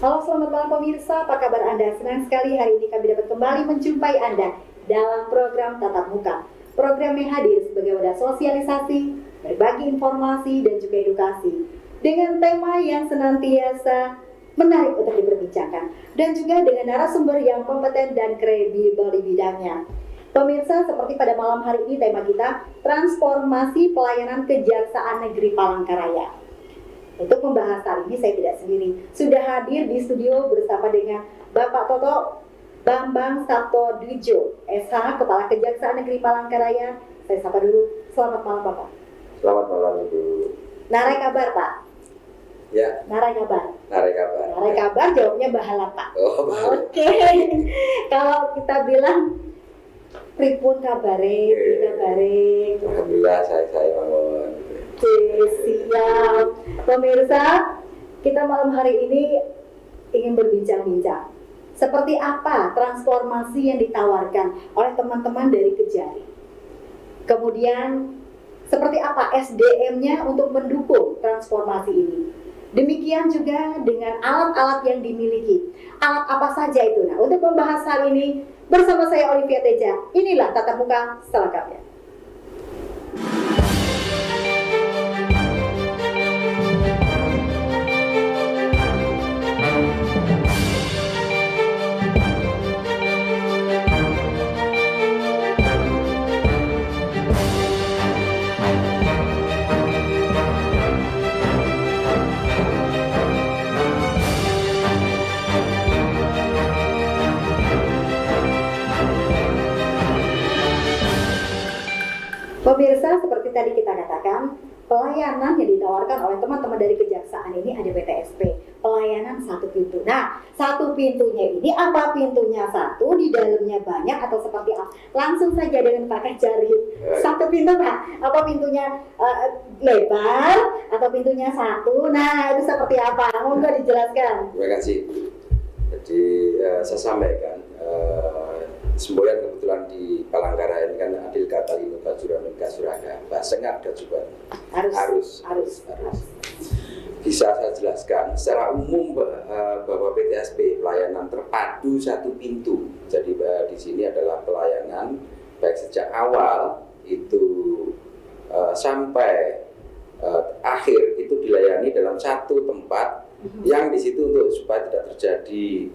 Halo, selamat malam pemirsa, apa kabar Anda? Senang sekali hari ini kami dapat kembali menjumpai Anda dalam program Tatap Muka. Program yang hadir sebagai wadah sosialisasi, berbagi informasi dan juga edukasi dengan tema yang senantiasa menarik untuk diperbincangkan dan juga dengan narasumber yang kompeten dan kredibel di bidangnya. Pemirsa, seperti pada malam hari ini tema kita transformasi pelayanan Kejaksaan Negeri Palangkaraya. Untuk membahas hal ini saya tidak sendiri, sudah hadir di studio bersama dengan Bapak Toto Bambang Sabto Dwijo, SH, Kepala Kejaksaan Negeri Palangkaraya. Saya sapa dulu, selamat malam Bapak. Selamat malam Ibu. Narai kabar Pak? Ya. Narai kabar. Narai kabar. Narai kabar, jawabnya bahala Pak. Oh, bahala. Oke. Kalau kita bilang pripun kabare, kabare. Alhamdulillah saya mawon. Siap. Pemirsa, kita malam hari ini ingin berbincang-bincang. Seperti apa transformasi yang ditawarkan oleh teman-teman dari Kejari? Kemudian, seperti apa SDM-nya untuk mendukung transformasi ini? Demikian juga dengan alat-alat yang dimiliki. Alat apa saja itu? Nah, untuk membahas hal ini bersama saya Olivia Teja. Inilah Tatap Muka selengkapnya. Pemirsa, seperti tadi kita katakan, pelayanan yang ditawarkan oleh teman-teman dari Kejaksaan ini ada PTSP, pelayanan satu pintu. Nah, satu pintunya ini apa pintunya satu, di dalamnya banyak atau seperti apa? Langsung saja dengan pakai jari. Satu pintu Pak, apa pintunya lebar atau pintunya satu? Nah, itu seperti apa? Monggo dijelaskan. Terima kasih. Jadi saya sampaikan semboyan kebetulan di Palangkaraya ini kan adil kata lino bajuran kasuraga bahasa ada juga harus. Bisa saya jelaskan secara umum bahwa PTSP pelayanan terpadu satu pintu. Jadi di sini adalah pelayanan baik sejak awal itu sampai akhir itu dilayani dalam satu tempat yang di situ untuk supaya tidak terjadi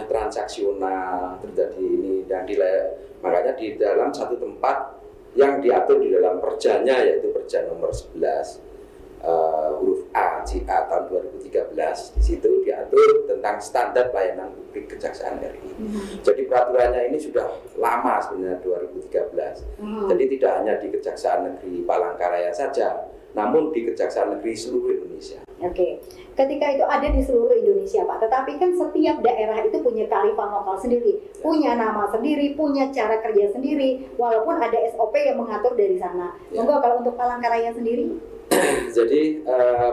transaksional terjadi ini dan makanya di dalam satu tempat yang diatur di dalam perjanya yaitu perja nomor 11 huruf A JA tahun 2013 di situ diatur tentang standar pelayanan publik Kejaksaan RI. Jadi peraturannya ini sudah lama sebenarnya 2013. Jadi tidak hanya di Kejaksaan Negeri Palangkaraya saja, namun di Kejaksaan Negeri seluruh Indonesia. Oke, ketika itu ada di seluruh Indonesia Pak, tetapi kan setiap daerah itu punya kearifan lokal sendiri, punya nama sendiri, punya cara kerja sendiri, walaupun ada SOP yang mengatur dari sana. Monggo kalau untuk Palangkaraya sendiri. Jadi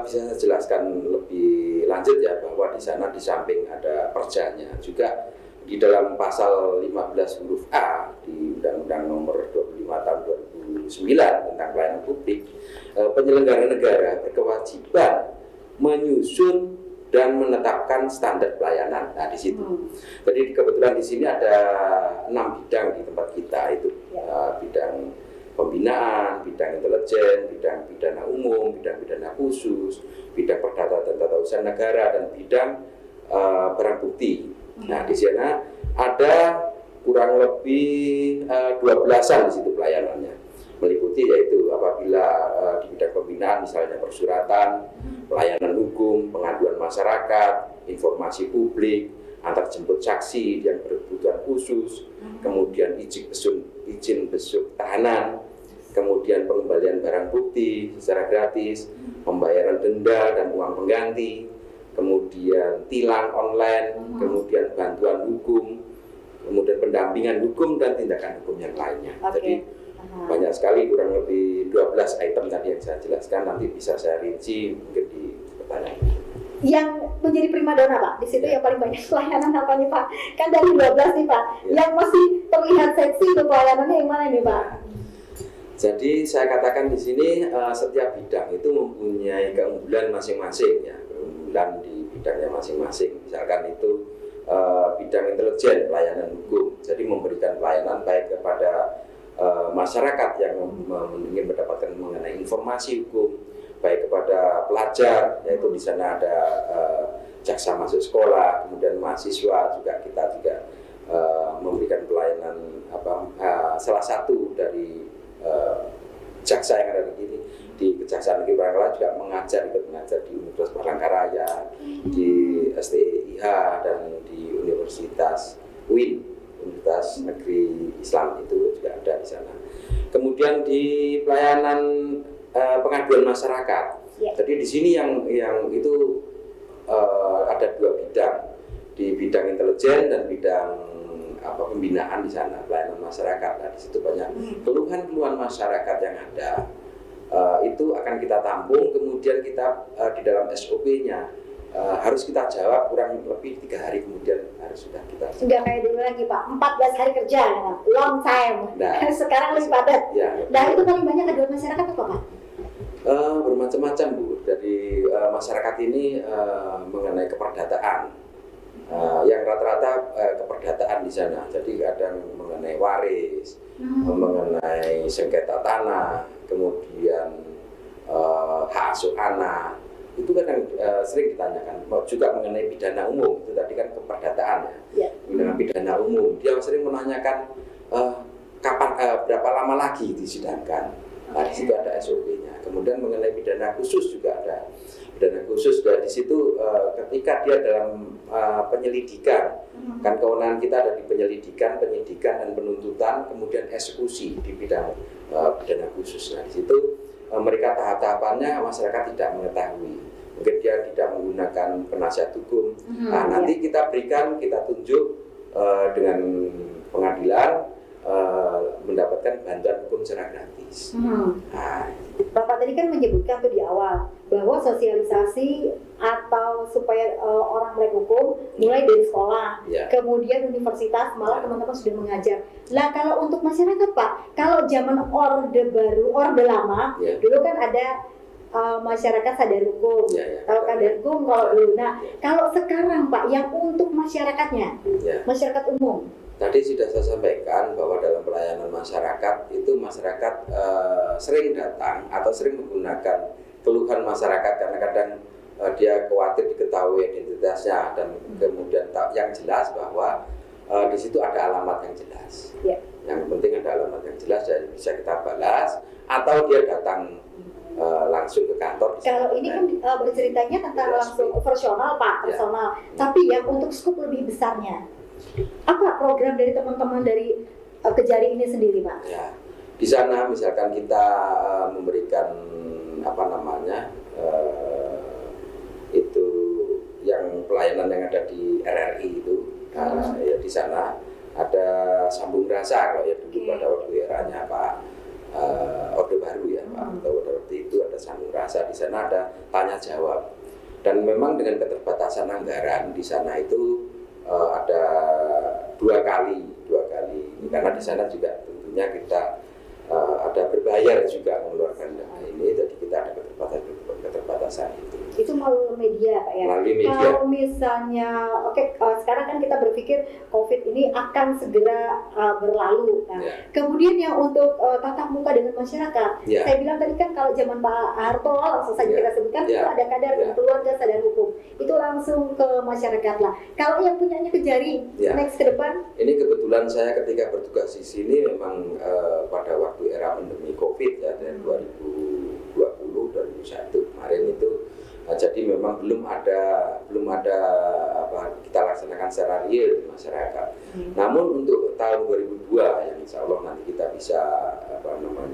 bisa saya jelaskan lebih lanjut ya bahwa di sana di samping ada perjanya juga di dalam pasal 15 huruf A di Undang-Undang Nomor 25 tahun 2009 tentang pelayanan publik, penyelenggara negara berkewajiban menyusun dan menetapkan standar pelayanan. Nah di situ. Jadi kebetulan di sini ada 6 bidang di tempat kita itu bidang pembinaan, bidang intelijen, bidang pidana umum, bidang pidana khusus, bidang perdata dan tata usaha negara, dan bidang barang bukti. Nah di sana ada kurang lebih 12-an di situ pelayanannya, meliputi yaitu apabila di bidang pembinaan misalnya persuratan, pelayanan hukum, pengaduan masyarakat, informasi publik, antar jemput saksi yang berkebutuhan khusus, kemudian izin besuk tahanan, kemudian pengembalian barang bukti secara gratis, pembayaran denda dan uang pengganti, kemudian tilang online, kemudian bantuan hukum, kemudian pendampingan hukum dan tindakan hukum yang lainnya. Jadi banyak sekali, kurang lebih 12 item tadi yang saya jelaskan, nanti bisa saya rinci mungkin di pertanyaan. Yang menjadi primadona Pak, di situ yang paling banyak pelayanan apa nih Pak? Kan dari 12 nih Pak, yang masih terlihat seksi itu pelayanannya yang mana nih Pak? Jadi saya katakan di sini setiap bidang itu mempunyai keunggulan masing-masing ya. Keunggulan di bidangnya masing-masing. Misalkan itu bidang intelijen, pelayanan hukum, jadi memberikan pelayanan baik kepada masyarakat yang ingin mendapatkan mengenai informasi hukum, baik kepada pelajar, yaitu di sana ada jaksa masuk sekolah, kemudian mahasiswa juga kita memberikan pelayanan salah satu dari jaksa yang ada di sini di Kejaksaan Negeri Palangkaraya juga ikut mengajar di Universitas Palangkaraya, di STIH dan di Universitas UIN, Universitas Negeri Islam itu juga ada di sana. Kemudian di pelayanan pengaduan masyarakat. Jadi di sini yang itu ada 2 bidang, di bidang intelijen dan bidang pembinaan di sana, pelayanan masyarakat. Nah, di situ banyak keluhan-keluhan masyarakat yang ada. Itu akan kita tampung, kemudian kita di dalam SOP-nya harus kita jawab kurang lebih 3 hari kemudian harus sudah kita. Nggak kayak dulu lagi Pak, 14 hari kerja, long time. Nah, sekarang lebih padat. Ya, nah itu paling banyak aduan masyarakat apa Pak? Bermacam-macam Bu. Dari masyarakat ini mengenai keperdataan. Yang rata-rata keperdataan di sana. Jadi kadang mengenai waris, mengenai sengketa tanah, kemudian hak asuh anak. Itu kadang sering ditanyakan. Juga mengenai pidana umum, itu tadi kan keperdataan ya. Dengan pidana umum, dia sering menanyakan kapan berapa lama lagi disidangkan. Nah, di situ ada SOP-nya. Kemudian mengenai pidana khusus juga ada. Pidana khusus dan di situ ketika dia dalam penyelidikan, kan kewenangan kita ada di penyelidikan, penyidikan dan penuntutan, kemudian eksekusi di bidang pidana khusus. Nah, di situ mereka tahap-tahapannya masyarakat tidak mengetahui. Mungkin dia tidak menggunakan penasihat hukum. Nah, nanti kita tunjuk dengan pengadilan mendapatkan bantuan hukum secara gratis. Nah, Bapak tadi kan menyebutkan tuh di awal bahwa sosialisasi atau supaya orang melek hukum mulai dari sekolah, kemudian universitas, malah teman-teman sudah mengajar. Lah kalau untuk masyarakat Pak, kalau zaman orde baru, orde lama, dulu kan ada masyarakat sadar hukum, tahu kadar hukum kalau dulu. Nah, kalau sekarang Pak, yang untuk masyarakatnya, masyarakat umum. Tadi sudah saya sampaikan bahwa dalam pelayanan masyarakat itu masyarakat sering datang atau sering menggunakan keluhan masyarakat karena kadang dia khawatir diketahui identitasnya dan kemudian yang jelas bahwa di situ ada alamat yang jelas. Yang penting ada alamat yang jelas dan bisa kita balas atau dia datang langsung ke kantor. Kalau ini kan berceritanya tentang langsung personal Pak, personal. Tapi yang untuk skup lebih besarnya, apa program dari teman-teman dari Kejari ini sendiri Pak? Ya, di sana misalkan kita memberikan itu yang pelayanan yang ada di RRI itu, ya di sana ada sambung rasa kalau ya dulu pada waktu eranya Pak Orde Baru ya Pak, atau waktu itu ada sambung rasa, di sana ada tanya jawab dan memang dengan keterbatasan anggaran di sana itu ada dua kali karena di sana juga tentunya kita ada berbayar juga mengeluarkan dana ini, jadi kita ada keterbatasan itu melalui media Pak ya. Melalui media. Kalau misalnya sekarang kan kita berpikir COVID ini akan segera berlalu. Nah, kemudian yang untuk tatap muka dengan masyarakat, saya bilang tadi kan kalau zaman Pak Harto langsung saja kita sebutkan itu ada kadar keluarga sadar hukum, itu langsung ke masyarakat lah. Kalau yang punyanya Kejari next ke depan, ini kebetulan saya ketika bertugas di sini memang pada waktu era pandemi COVID ya dari 2020-2021 kemarin itu, jadi memang belum ada kita laksanakan secara real di masyarakat. Namun untuk tahun 2002 yang insya Allah nanti kita bisa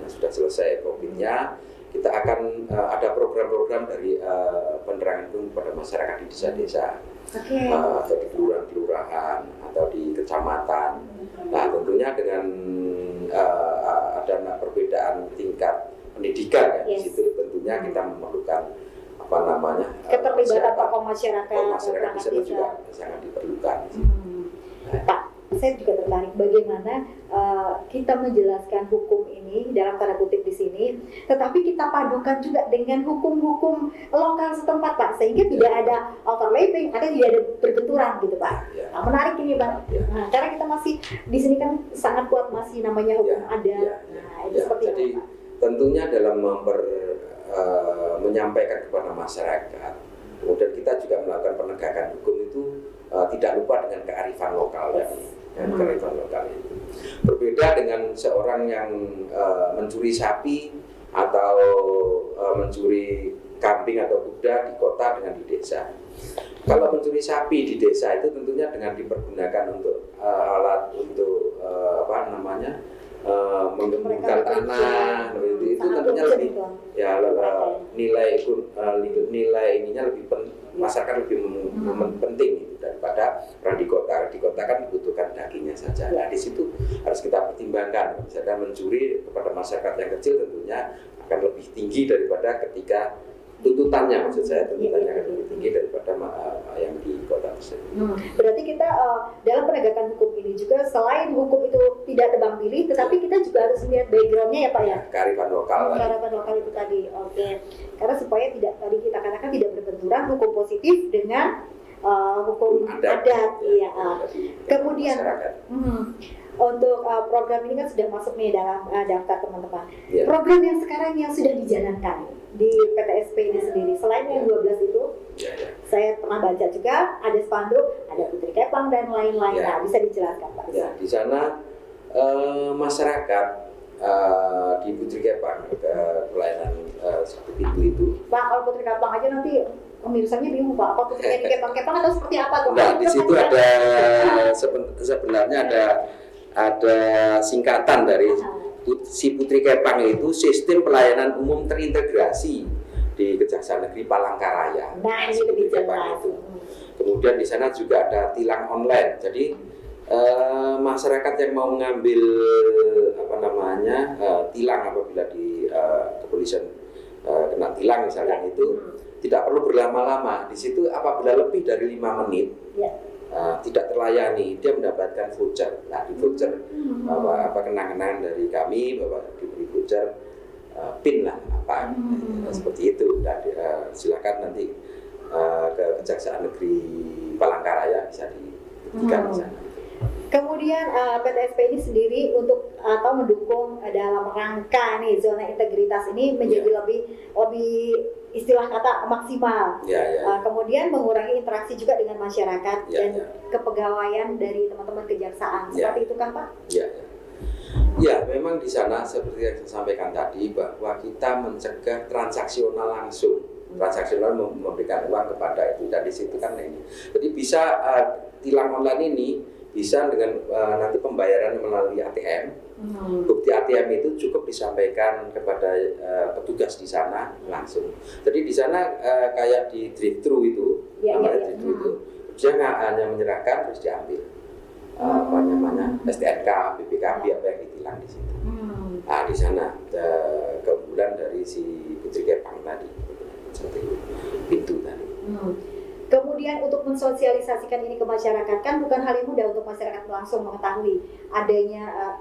sudah selesai COVID-nya, kita akan ada program-program dari penerangan hukum pada masyarakat di desa-desa, atau di kelurahan atau di kecamatan. Nah, tentunya dengan ada perbedaan tingkat pendidikan ya, di situ tentunya kita memerlukan keterlibatan tokoh masyarakat di sana juga sangat diperlukan. Pak, saya juga tertarik bagaimana kita menjelaskan hukum ini dalam tanda kutip di sini, tetapi kita padukan juga dengan hukum-hukum lokal setempat Pak, sehingga tidak ada overlapping atau tidak ada berbenturan gitu Pak. Nah, menarik ini Pak. Nah, karena kita masih di sini kan sangat kuat masih namanya hukum adat. Nah, itu seperti jadi apa Pak? tentunya dalam menyampaikan kepada masyarakat, kemudian kita juga melakukan penegakan hukum itu tidak lupa dengan kearifan lokal dan kearifan lokal itu berbeda dengan seorang yang mencuri sapi atau mencuri kambing atau kuda di kota dengan di desa. Kalau mencuri sapi di desa itu tentunya dengan dipergunakan untuk alat untuk menggembungkan tanah, itu tentunya lebih ya nilai ininya lebih masyarakat lebih penting itu daripada orang di kota. Di kota kan dibutuhkan dagingnya saja. Nah, di situ harus kita pertimbangkan. Misalkan mencuri kepada masyarakat yang kecil tentunya akan lebih tinggi daripada ketika tuntutannya, maksud saya tuntutannya akan lebih tinggi daripada yang di kota tersebut. Berarti kita dalam penegakan hukum ini juga selain hukum itu tidak tebang pilih, tetapi kita juga harus melihat backgroundnya ya Pak ya. Kearifan lokal. Kearifan lokal itu tadi, oke. Karena supaya tidak tadi kita katakan tidak berbenturan hukum positif dengan hukum adat. Iya. Kemudian untuk program ini kan sudah masuk nih dalam daftar teman-teman. Program yang sekarang yang sudah dijalankan di PTSP ini sendiri, selain yang 12 itu, saya pernah baca juga ada spanduk, ada Putri Kepang dan lain-lain. Nah, bisa dijelaskan Pak? Ya, di sana masyarakat di Putri Kepang pelayanan satu pintu itu. Pak, kalau Putri Kepang aja nanti pemirsanya bingung Pak, apa Putri Kepang-Kepang atau seperti apa tuh? Nah, di situ ada sebenarnya ada singkatan dari si Putri Kepang itu sistem pelayanan umum terintegrasi di Kejaksaan Negeri Palangkaraya. Nah, ini lebih jelas. Kemudian di sana juga ada tilang online. Jadi masyarakat yang mau mengambil tilang apabila di kepolisian kena tilang misalkan itu tidak perlu berlama-lama. Di situ apabila lebih dari 5 menit tidak terlayani, dia mendapatkan voucher. Nah, di voucher kenang-kenangan dari kami bahwa diberi voucher PIN lah seperti itu. Dan silakan nanti ke Kejaksaan Negeri Palangkaraya bisa dibuktikan di sana. Kemudian PTSP ini sendiri untuk atau mendukung dalam rangka nih zona integritas ini menjadi lebih istilah kata maksimal. Kemudian mengurangi interaksi juga dengan masyarakat dan kepegawaian dari teman-teman kejaksaan. Seperti itu kan Pak? Ya, memang di sana seperti yang saya sampaikan tadi bahwa kita mencegah transaksional langsung. Transaksional memberikan uang kepada itu, dan di situ kan ini. Jadi bisa tilang online ini bisa dengan nanti pembayaran melalui ATM. Bukti ATM itu cukup disampaikan kepada petugas di sana langsung. Jadi di sana kayak di drive-thru itu, drive-thru itu, dia nggak hanya menyerahkan terus diambil STNK, BPKB apa yang ditilang di situ. Nah, di sana keunggulan dari si Putri Kepang tadi, seperti pintu tadi. Kemudian untuk mensosialisasikan ini ke masyarakat kan bukan hal yang mudah untuk masyarakat langsung mengetahui adanya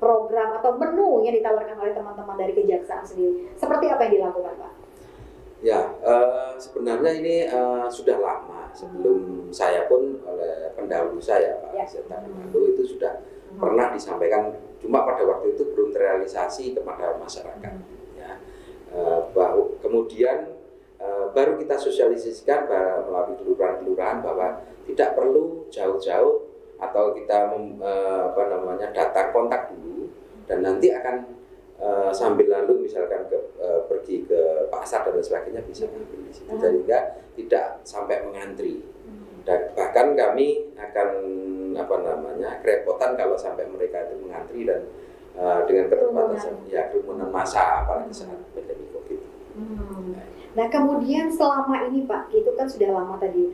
program atau menu yang ditawarkan oleh teman-teman dari kejaksaan sendiri. Seperti apa yang dilakukan Pak? Ya, sebenarnya ini sudah lama sebelum saya pun oleh pendahulu saya Pak Seta Manado itu sudah pernah disampaikan, cuma pada waktu itu belum terrealisasi kepada masyarakat. Ya, kemudian baru kita sosialisasikan melalui kelurahan-kelurahan bahwa tidak perlu jauh-jauh atau kita datang kontak dulu dan nanti akan sambil lalu misalkan pergi ke pasar dan sebagainya bisa mengambil di situ, sehingga tidak sampai mengantri. Dan bahkan kami akan kerepotan kalau sampai mereka itu mengantri dan dengan keterbatasan kerumunan massa apalagi saat pandemi Covid. Nah, kemudian selama ini Pak, itu kan sudah lama tadi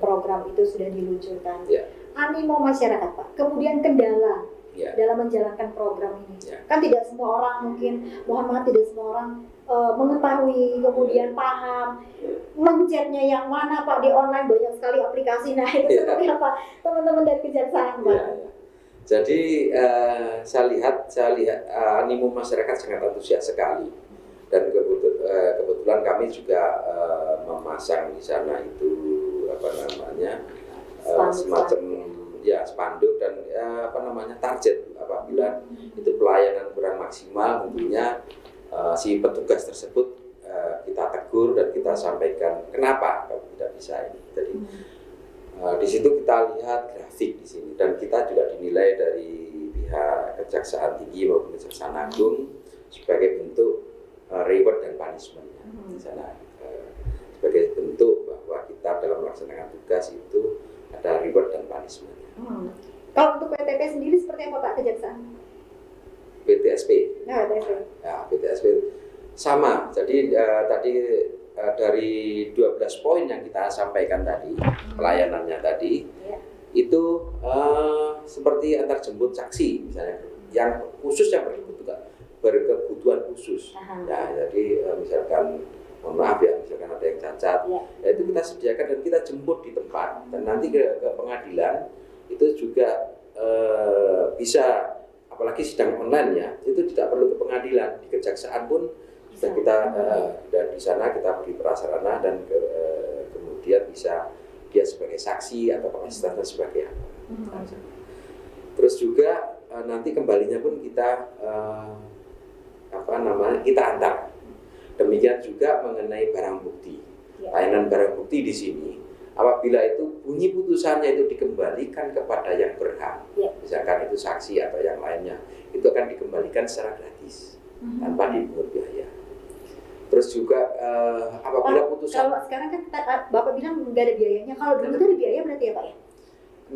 program itu sudah diluncurkan. Animo masyarakat Pak, kemudian kendala dalam menjalankan program ini. Kan tidak semua orang tidak semua orang mengetahui, kemudian paham, mencetnya yang mana Pak, di online banyak sekali aplikasi. Nah itu seperti apa teman-teman dari Kejaksaan Pak? Jadi saya lihat animo masyarakat sangat antusias sekali, dan kebetulan kami juga memasang di sana itu semacam spanduk dan target apabila itu pelayanan kurang maksimal, tentunya si petugas tersebut kita tegur dan kita sampaikan kenapa kalau tidak bisa ini. Jadi di situ kita lihat grafik di sini, dan kita juga dinilai dari pihak Kejaksaan Tinggi maupun Kejaksaan Agung sebagai bentuk reward dan punishment-nya di sana, sebagai bentuk bahwa kita dalam melaksanakan tugas itu ada reward dan punishment-nya. Kalau untuk PTP sendiri seperti apa Pak Kejaksaan? PTSP. Nah, PTSP sama. Jadi tadi dari 12 poin yang kita sampaikan tadi, pelayanannya tadi, itu seperti antar jemput saksi misalnya, yang khusus yang berkebutuhan khusus. Nah, jadi misalkan mohon maaf ya, misalkan ada yang cacat, itu kita sediakan dan kita jemput di tempat, dan nanti ke pengadilan itu juga bisa, apalagi sidang online ya, itu tidak perlu ke pengadilan, di kejaksaan pun sudah kita dan di sana kita beri prasarana, dan kemudian bisa dia sebagai saksi atau kapasitasnya sebagai apa. Terus juga nanti kembalinya pun kita kita antar. Demikian juga mengenai barang bukti. Layanan barang bukti di sini, apabila itu bunyi putusannya itu dikembalikan kepada yang berhak, misalkan itu saksi atau yang lainnya, itu akan dikembalikan secara gratis tanpa dipungut biaya. Terus juga apabila putusan, kalau sekarang kan Bapak bilang nggak ada biayanya, kalau dulu itu ada biaya berarti ya Pak ya?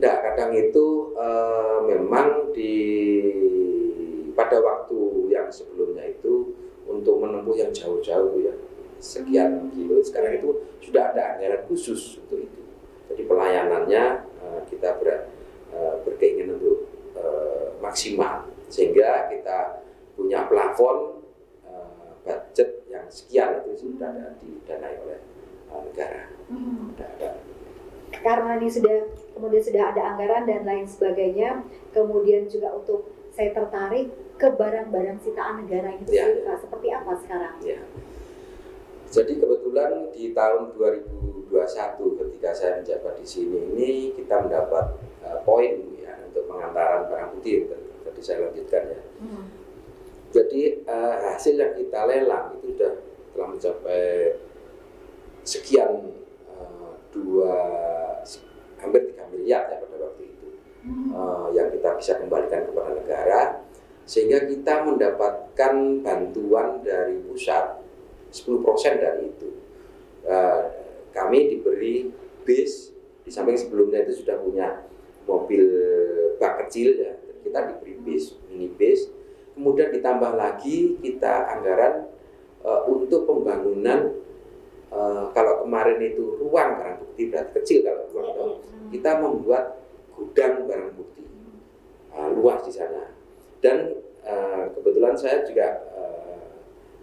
Enggak, kadang itu memang pada waktu yang sebelumnya itu untuk menempuh yang jauh-jauh ya, sekian kilo, sekarang itu sudah ada anggaran khusus untuk itu. Jadi pelayanannya kita berkeinginan untuk maksimal, sehingga kita punya plafon budget yang sekian, itu sudah didanai oleh negara. Karena ini sudah ada anggaran dan lain sebagainya, kemudian juga untuk saya tertarik ke barang-barang sitaan negara itu seperti apa sekarang? Jadi kebetulan di tahun 2021 ketika saya menjabat di sini ini, kita mendapat poin ya untuk pengantaran barang bukti, tadi saya lanjutkan ya. Jadi hasil yang kita lelang itu telah mencapai sekian hampir 3 miliar ya pada waktu itu, yang kita bisa kembalikan kepada negara, sehingga kita mendapatkan bantuan dari pusat 10% dari itu. Kami diberi bis, di samping sebelumnya itu sudah punya mobil bak kecil ya, kita diberi bis, mini bis. Kemudian ditambah lagi kita anggaran untuk pembangunan, kalau kemarin itu ruang barang bukti berarti kecil, kalau ruang kita membuat gudang barang bukti luas di sana. Dan kebetulan saya juga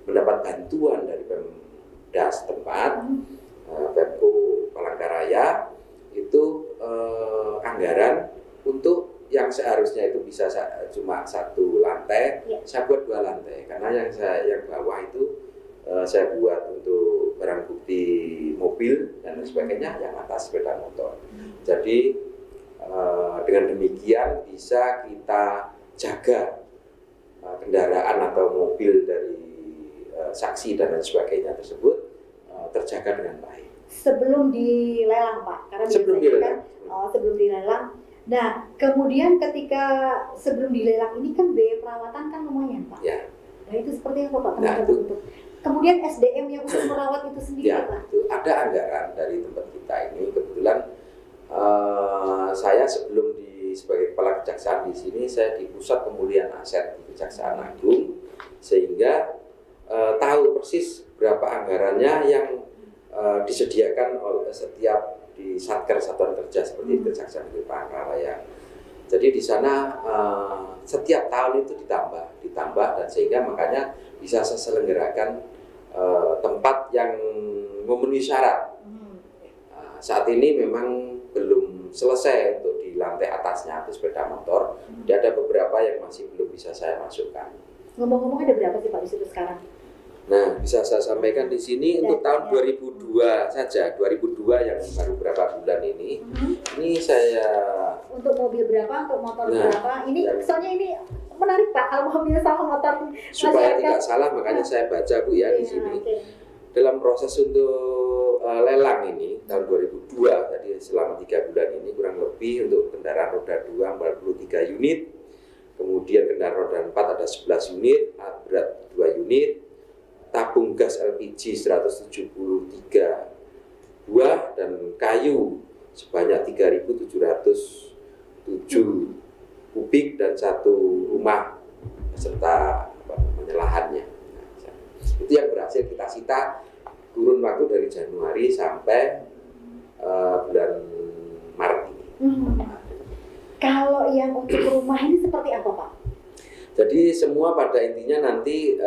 mendapat bantuan dari Pemda setempat, Pemko Palangkaraya, itu anggaran untuk yang seharusnya itu bisa cuma 1 lantai, saya buat 2 lantai, karena yang bawah itu saya buat untuk barang bukti mobil dan sebagainya, yang atas sepeda motor. Jadi dengan demikian bisa kita jaga kendaraan atau mobil dari saksi dan lain sebagainya tersebut terjaga dengan baik. Sebelum dilelang Pak, karena sebelum dilelang. Nah, kemudian ketika sebelum dilelang ini kan biaya perawatan kan lumayan Pak. Nah itu seperti apa Pak? Kemudian SDM yang untuk merawat itu sendiri Pak? Itu ada anggaran dari tempat kita ini. Kebetulan saya sebelum sebagai kepala kejaksaan di sini, saya di pusat pemulihan aset di Kejaksaan Agung, sehingga tahu persis berapa anggarannya yang disediakan oleh setiap di Satker Satuan Kerja seperti Kejaksaan Negeri Palangkaraya. Jadi di sana setiap tahun itu ditambah, dan sehingga makanya bisa selenggarakan tempat yang memenuhi syarat saat ini memang belum selesai untuk di lantai atasnya atau sepeda motor. Jadi ada beberapa yang masih belum bisa saya masukkan. Ngomong-ngomong ada berapa sih Pak di situ sekarang? Nah, bisa saya sampaikan di sini untuk tahun 2002 saja, 2002 yang baru berapa bulan ini. Ini saya untuk mobil berapa, untuk motor Nah, berapa? Ini ya. soalnya ini menarik Pak, kalau mobil sama motor. supaya masyarakat. tidak salah makanya saya baca Bu ya di Iya, sini. oke. Dalam proses untuk lelang ini tahun 2002, jadi selama 3 bulan ini kurang lebih untuk kendaraan roda 2 43 unit, kemudian kendaraan roda 4 ada 11 unit, alat berat 2 unit, tabung gas LPG 173 buah, dan kayu sebanyak 3.707 kubik dan 1 rumah serta lahannya. Itu yang berhasil kita sita kurun waktu dari Januari sampai bulan Maret ini. Kalau yang untuk rumah ini seperti apa Pak? Jadi semua pada intinya nanti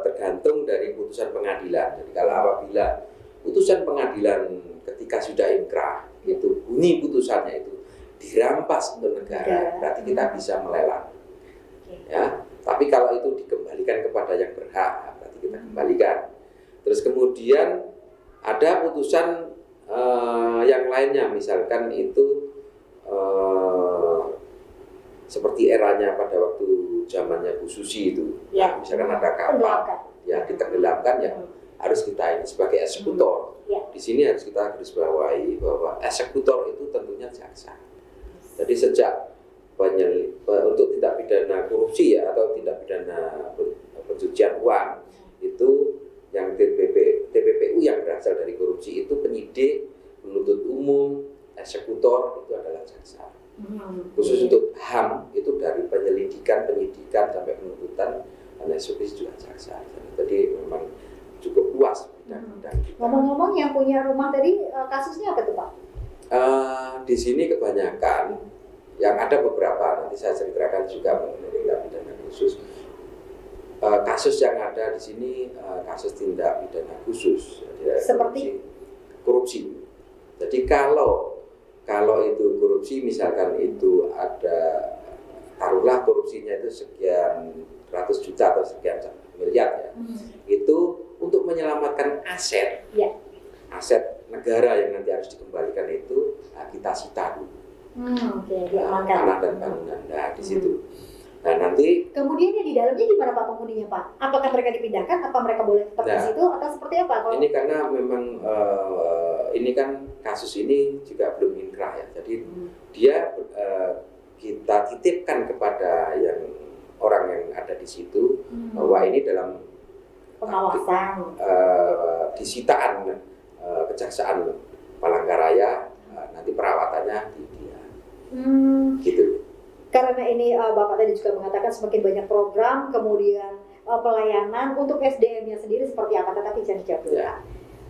tergantung dari putusan pengadilan. Jadi kalau apabila putusan pengadilan ketika sudah inkrah itu bunyi putusannya itu dirampas untuk negara, berarti kita bisa melelang. Ya, tapi kalau itu dikembalikan kepada yang berhak, berarti kita kembalikan. Terus kemudian ada putusan yang lainnya, misalkan itu seperti eranya pada waktu zamannya Bu Susi itu, Ya. misalkan ada kapal ya ditenggelamkan, ya harus kita ini sebagai eksekutor. Ya. Di sini harus kita garis bawahi bahwa eksekutor itu tentunya jaksa. Jadi sejak untuk tindak pidana korupsi ya atau tindak pidana pencucian uang itu yang TPPU yang berasal dari korupsi itu penyidik, penuntut umum, eksekutor itu adalah jaksa. Khusus untuk HAM itu dari penyelidikan, penyidikan sampai penuntutan dan eksekusi juga jaksa. Jadi memang cukup luas bidang-bidang kita. Ngomong-ngomong yang punya rumah tadi kasusnya apa tuh Pak? Di sini kebanyakan yang ada beberapa, nanti saya ceritakan juga mengenai tindak pidana khusus. Kasus yang ada di sini kasus tindak pidana khusus, seperti korupsi. Jadi kalau itu korupsi, misalkan itu ada, taruhlah korupsinya itu sekian ratus juta atau sekian miliar ya, itu untuk menyelamatkan aset, aset negara yang nanti harus dikembalikan itu kita sita dulu. Tanah dan bangunan, nah di situ. Nah nanti kemudian yang di dalamnya gimana Pak penghuninya Pak? Apakah mereka dipindahkan? Apa mereka boleh tetap di situ atau seperti apa? Kalau ini karena memang ini kan kasus ini juga belum inkrah ya, jadi dia kita titipkan kepada yang orang yang ada di situ bahwa ini dalam pengawasan di sitaan Kejaksaan Palangkaraya, nanti perawatannya di dia. Gitu. Karena ini Bapak tadi juga mengatakan semakin banyak program, kemudian pelayanan untuk SDM-nya sendiri seperti apa, tetapi jangan dijawab dulu. Ya.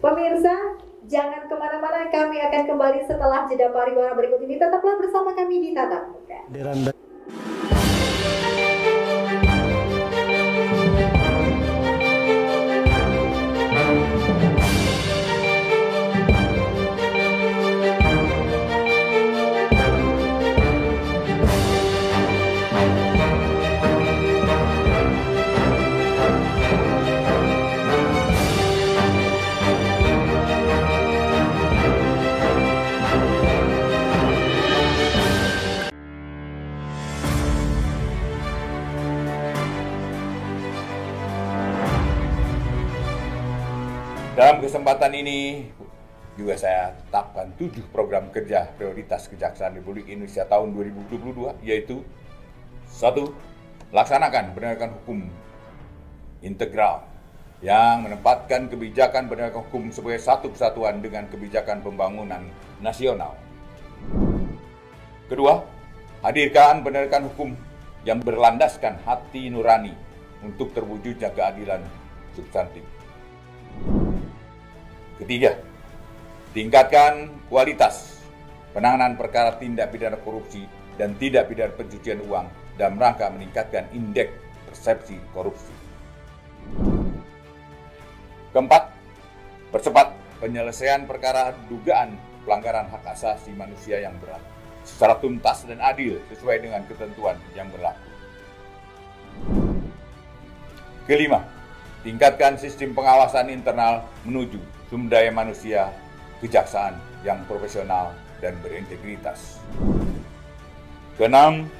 Pemirsa, jangan kemana-mana, kami akan kembali setelah jeda pariwara berikut ini. Tetaplah bersama kami di Tatap Muka. Dalam kesempatan ini juga saya tetapkan 7 program kerja prioritas Kejaksaan Republik Indonesia tahun 2022, yaitu 1. Laksanakan penegakan hukum integral yang menempatkan kebijakan penegakan hukum sebagai satu kesatuan dengan kebijakan pembangunan nasional. 2. Hadirkan penegakan hukum yang berlandaskan hati nurani untuk terwujudnya keadilan substantif. 3. Tingkatkan kualitas penanganan perkara tindak pidana korupsi dan tindak pidana pencucian uang dalam rangka meningkatkan indeks persepsi korupsi. 4. Percepat penyelesaian perkara dugaan pelanggaran hak asasi manusia yang berat secara tuntas dan adil sesuai dengan ketentuan yang berlaku. Kelima, tingkatkan sistem pengawasan internal menuju sumber daya manusia kejaksaan yang profesional dan berintegritas. Keenam,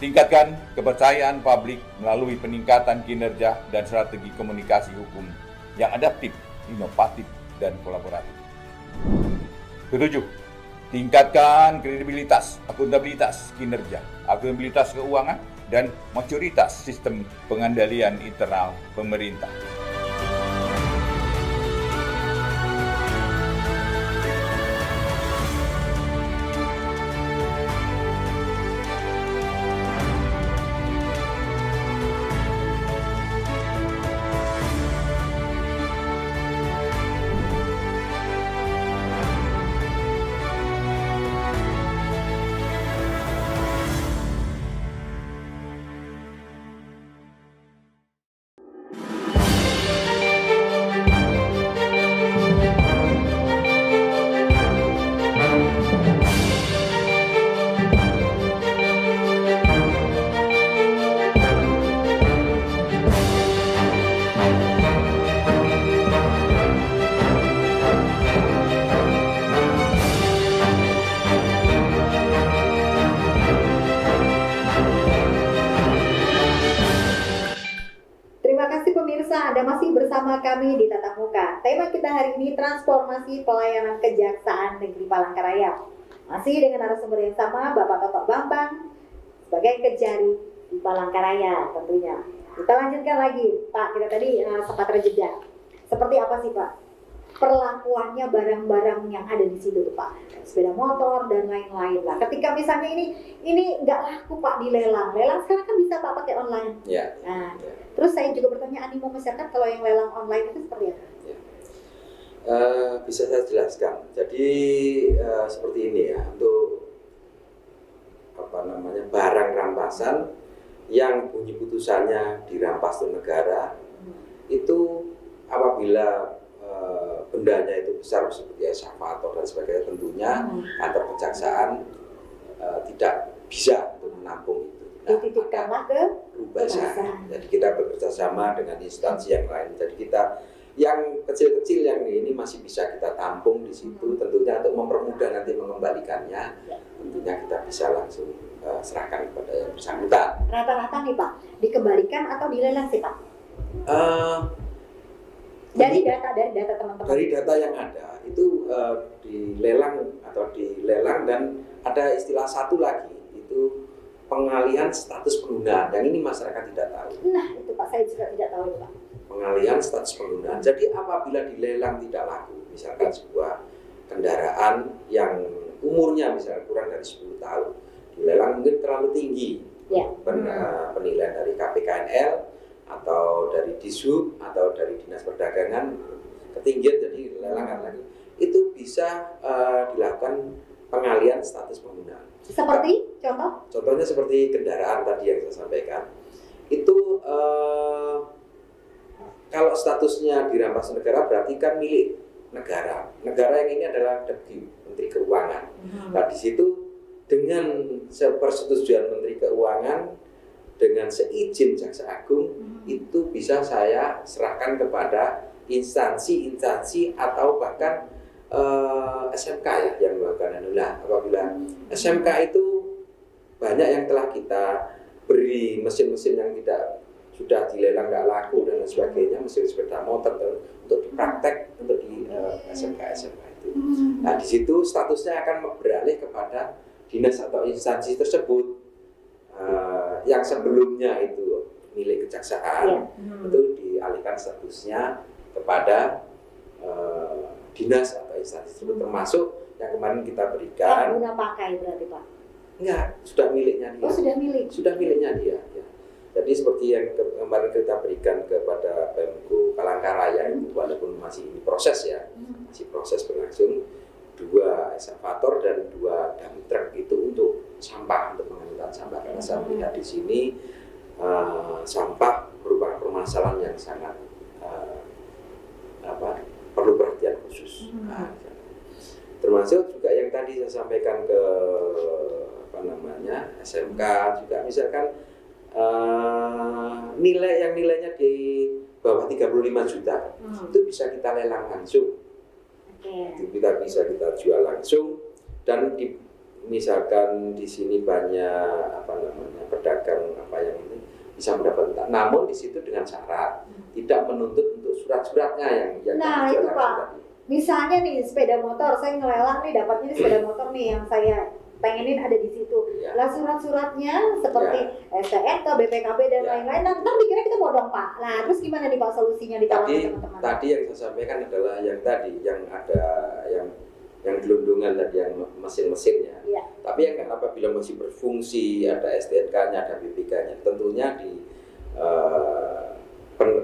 tingkatkan kepercayaan publik melalui peningkatan kinerja dan strategi komunikasi hukum yang adaptif, inovatif, dan kolaboratif. Ketujuh, tingkatkan kredibilitas, akuntabilitas kinerja, akuntabilitas keuangan, dan maturitas sistem pengendalian internal pemerintah. Anda masih bersama kami di Tatap Muka. Tema kita hari ini transformasi pelayanan Kejaksaan Negeri Palangkaraya. Masih dengan narasumber yang sama, Bapak Toto Bambang sebagai Kejari di Palangkaraya tentunya. Kita lanjutkan lagi, Pak. Kita tadi sempat terjeda. Seperti apa sih, Pak, perlakuannya barang-barang yang ada di situ tuh, Pak? Sepeda motor dan lain-lain lah. Ketika misalnya ini nggak laku, Pak, di lelang. Lelang sekarang kan bisa, Pak, pakai online. Ya. Nah, terus saya juga bertanya, animo masyarakat kalau yang lelang online itu seperti apa? Ya. Bisa saya jelaskan. Jadi seperti ini ya, untuk barang rampasan yang bunyi putusannya dirampas oleh negara, itu apabila bendanya itu besar seperti eskavator dan sebagainya, tentunya kantor kejaksaan tidak bisa untuk menampung itu. Dititipkanlah ke Rubasan. Jadi kita bekerja sama dengan instansi yang lain. Jadi kita yang kecil-kecil yang ini masih bisa kita tampung di situ. Tentunya untuk mempermudah nanti mengembalikannya, tentunya kita bisa langsung serahkan kepada yang bersangkutan. Rata-rata nih, Pak, dikembalikan atau dilelang sih, Pak? Dari data teman-teman. Dari data yang ada itu dilelang dan ada istilah satu lagi, itu pengalihan status penggunaan. Yang ini masyarakat tidak tahu. Nah, itu Pak, saya juga tidak tahu, Pak. Pengalihan status penggunaan. Jadi apabila dilelang tidak laku, misalkan sebuah kendaraan yang umurnya misalnya kurang dari 10 tahun, dilelang mungkin terlalu tinggi. Ya. Penilaian dari KPKNL atau dari Dishub atau dari Dinas Perdagangan ketinggian, jadi lelangan lagi. Itu bisa dilakukan pengalihan status penggunaan. Seperti contoh? Contohnya seperti kendaraan tadi yang saya sampaikan. Itu kalau statusnya dirampas negara berarti kan milik negara. Negara yang ini adalah DPU, Menteri Keuangan. Nah, di situ dengan persetujuan Menteri Keuangan, dengan seizin Jaksa Agung, itu bisa saya serahkan kepada instansi-instansi atau bahkan SMK ya yang melakukan anulah. Apabila SMK itu banyak yang telah kita beri mesin-mesin yang tidak sudah dilelang nggak laku dan lain sebagainya, mesin sepeda motor untuk dipraktek untuk di SMK itu. Nah, di situ statusnya akan beralih kepada dinas atau instansi tersebut. Yang sebelumnya itu milik kejaksaan, itu dialihkan statusnya kepada dinas atau instansi tersebut, termasuk yang kemarin kita berikan. Guna pakai berarti, Pak? Enggak, sudah miliknya dia. Oh, sudah milik? Sudah miliknya dia. Ya. Jadi seperti yang kemarin kita berikan kepada Pemko Palangkaraya itu, walaupun masih ini proses ya, masih proses berlangsung, 2 eskavator dan 2 dump truck itu untuk sampah, untuk mengangkut sampah. Karena saya melihat di sini sampah merupakan permasalahan yang sangat perlu perhatian khusus. Termasuk juga yang tadi saya sampaikan ke SMK juga, misalkan nilainya di bawah 35 juta itu bisa kita lelang langsung. Itu kita jual langsung, dan misalkan di sini banyak pedagang yang ini bisa mendapatkan, namun di situ dengan syarat tidak menuntut untuk surat-suratnya yang nah itu Pak tadi. Misalnya nih sepeda motor, saya ngelelang nih, dapatnya nih sepeda motor nih yang saya pengenin ada di situ. Ya. Lah surat-suratnya seperti STNK, BPKB dan lain-lain, ntar dikira kita bodong Pak. Nah terus gimana nih Pak solusinya di teman-teman? Tadi yang saya sampaikan adalah yang ada yang gelondongan tadi, yang mesin-mesinnya. Ya. Tapi yang apabila masih berfungsi, ada STNK-nya, ada BPK-nya, tentunya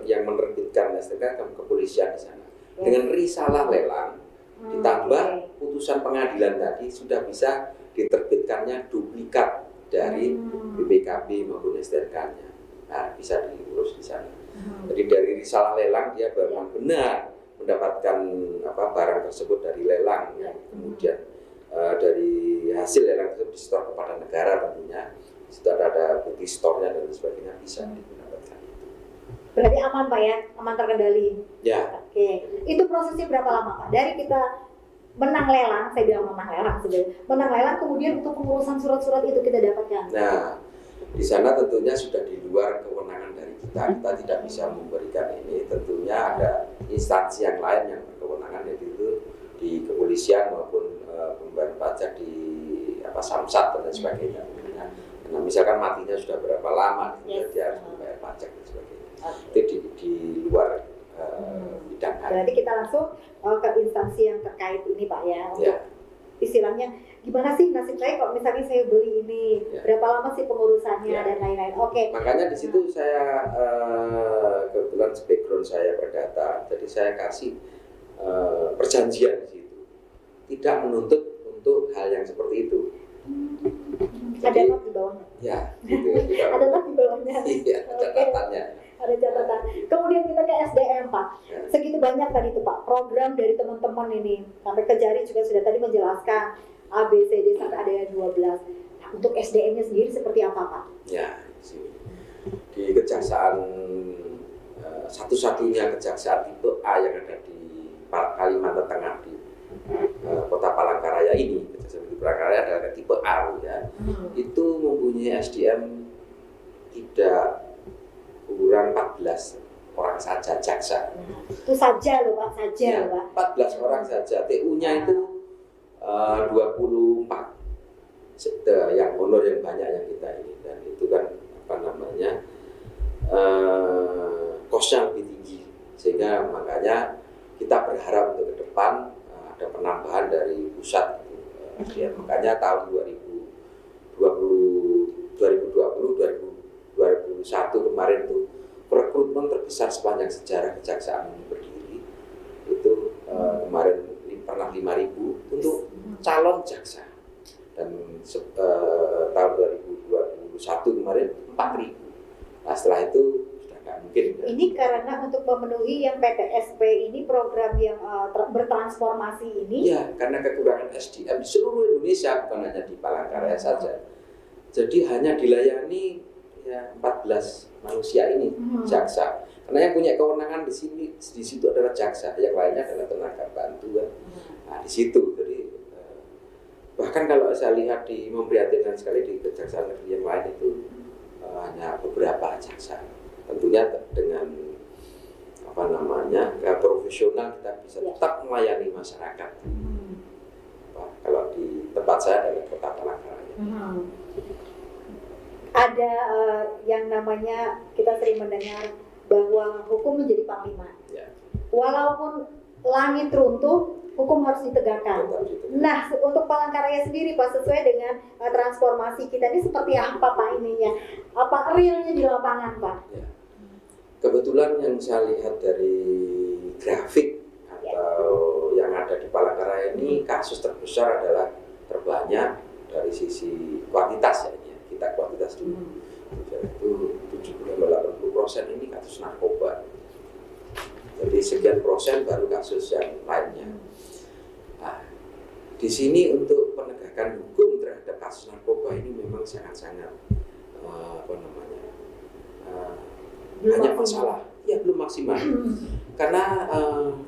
yang menerbitkan STNK kepolisian di sana. Ya. Dengan risalah lelang ditambah putusan pengadilan tadi sudah bisa diterbitkannya duplikat dari BPKB maupun STNK-nya. Nah, bisa diurus di sana. Jadi dari risalah lelang dia benar mendapatkan barang tersebut dari lelang, kemudian dari hasil lelang tersebut disetor kepada negara tentunya. Sudah ada bukti store-nya dan sebagainya, bisa digunakan. Berarti aman Pak ya, aman terkendali. Ya. Oke, itu prosesnya berapa lama Pak? Dari kita menang lelang, saya bilang menang lelang sebenarnya. Menang lelang kemudian untuk pengurusan surat-surat itu kita dapatkan. Nah, di sana tentunya sudah di luar kewenangan dari kita. Kita tidak bisa memberikan ini. Tentunya ada instansi yang lain yang berkewenangan, yaitu di kepolisian maupun pembayar pajak di Samsat dan sebagainya. Nah, misalkan matinya sudah berapa lama, dia harus membayar pajak dan sebagainya. Itu di luar bidang. Berarti kita langsung ke instansi yang terkait ini Pak ya, untuk istilahnya gimana sih nasib saya kalau misalnya saya beli ini, berapa lama sih pengurusannya dan lain-lain. Oke. Makanya di situ saya kebetulan background saya berdata, jadi saya kasih perjanjian di situ, tidak menuntut untuk hal yang seperti itu. Ada not di bawahnya. Ya, gitu. Ada not di bawahnya. Iya, catatannya. Ada catatan. Kemudian kita ke SDM Pak. Segitu banyak tadi itu Pak program dari teman-teman ini. Sampai ke Jari juga sudah tadi menjelaskan ABCD sampai ada yang 12. Nah, untuk SDM-nya sendiri seperti apa Pak? Ya, di Kejaksaan satu-satunya kejaksaan tipe A yang ada di Kalimantan Tengah, di Kota Palangkaraya ini, Kejaksaan Tinggi Palangkaraya adalah tipe A ya. Itu mempunyai SDM tidak kurang 14 orang saja jaksa. Itu saja loh Pak, saja ya, Pak. 14 orang saja. TU-nya itu 24. Yang honor yang banyak yang kita ini, dan itu kan kosnya lebih tinggi, sehingga makanya kita berharap untuk ke depan ada penambahan dari pusat. Makanya tahun 2020 kemarin itu rekrutmen terbesar sepanjang sejarah kejaksaan ini berdiri. Itu kemarin pernah 5.000 untuk calon jaksa, dan tahun 2021 kemarin 4.000. Nah setelah itu sudah nggak mungkin. Ini karena untuk memenuhi yang PTSP ini, program yang bertransformasi ini. Ya, karena kekurangan SDM di seluruh Indonesia, bukan hanya di Palangkaraya saja. Jadi hanya dilayani 14 manusia ini jaksa. Karena yang punya kewenangan di situ adalah jaksa, yang lainnya adalah tenaga bantuan. Nah di situ, jadi bahkan kalau saya lihat memprihatinkan sekali di kejaksaan negeri yang lain itu hanya beberapa jaksa. Tentunya dengan profesional kita bisa tetap melayani masyarakat. Kalau di tempat saya adalah Kota Palangkaraya. Ada yang namanya, kita sering mendengar bahwa hukum menjadi panglima. Ya. Walaupun langit runtuh, hukum harus ditegakkan. Nah, untuk Palangkaraya sendiri Pak, sesuai dengan transformasi kita ini seperti apa Pak ininya? Apa realnya di lapangan Pak? Ya. Kebetulan yang saya lihat dari grafik atau yang ada di Palangkaraya ini, kasus terbesar adalah terbanyak dari sisi kuantitas ya. Kita kuantitas dulu, itu 70-80% ini kasus narkoba. Jadi sekian persen baru kasus yang lainnya. Nah, di sini untuk penegakan hukum terhadap kasus narkoba ini memang sangat-sangat banyak masalah, ya belum maksimal. Karena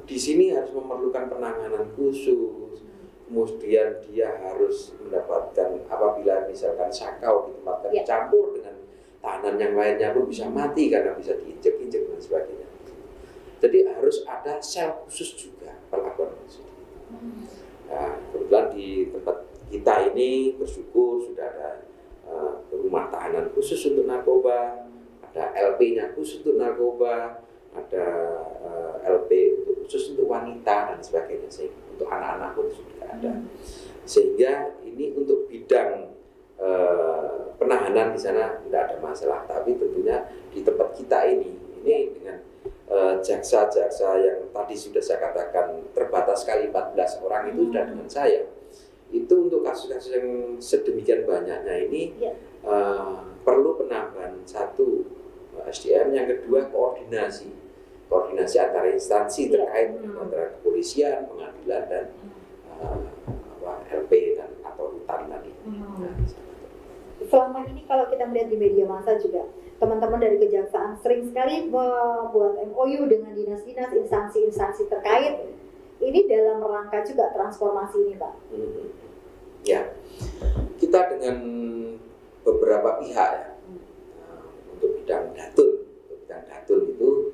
di sini harus memerlukan penanganan khusus, kemudian dia harus mendapatkan, apabila misalkan sakau ditempatkan campur dengan tahanan yang lainnya pun bisa mati karena bisa diinjek-injek dan sebagainya. Jadi harus ada sel khusus juga perlakuan khusus. Nah, kebetulan di tempat kita ini bersyukur sudah ada rumah tahanan khusus untuk narkoba, ada LP-nya khusus untuk narkoba, ada LP khusus untuk wanita dan sebagainya, untuk anak-anak pun sudah ada. Sehingga ini untuk bidang penahanan di sana tidak ada masalah, tapi tentunya di tempat kita ini dengan jaksa-jaksa yang tadi sudah saya katakan terbatas sekali 14 orang itu sudah dengan saya. Itu untuk kasus-kasus yang sedemikian banyaknya ini perlu penambahan satu SDM, yang kedua koordinasi antara instansi terkait antara kepolisian, pengadilan dan LP dan atau rutan tadi. Selama ini kalau kita melihat di media massa juga teman-teman dari kejaksaan sering sekali membuat MOU dengan dinas-dinas, instansi-instansi terkait. Ini dalam rangka juga transformasi ini, Pak. Ya, kita dengan beberapa pihak ya, untuk bidang datun itu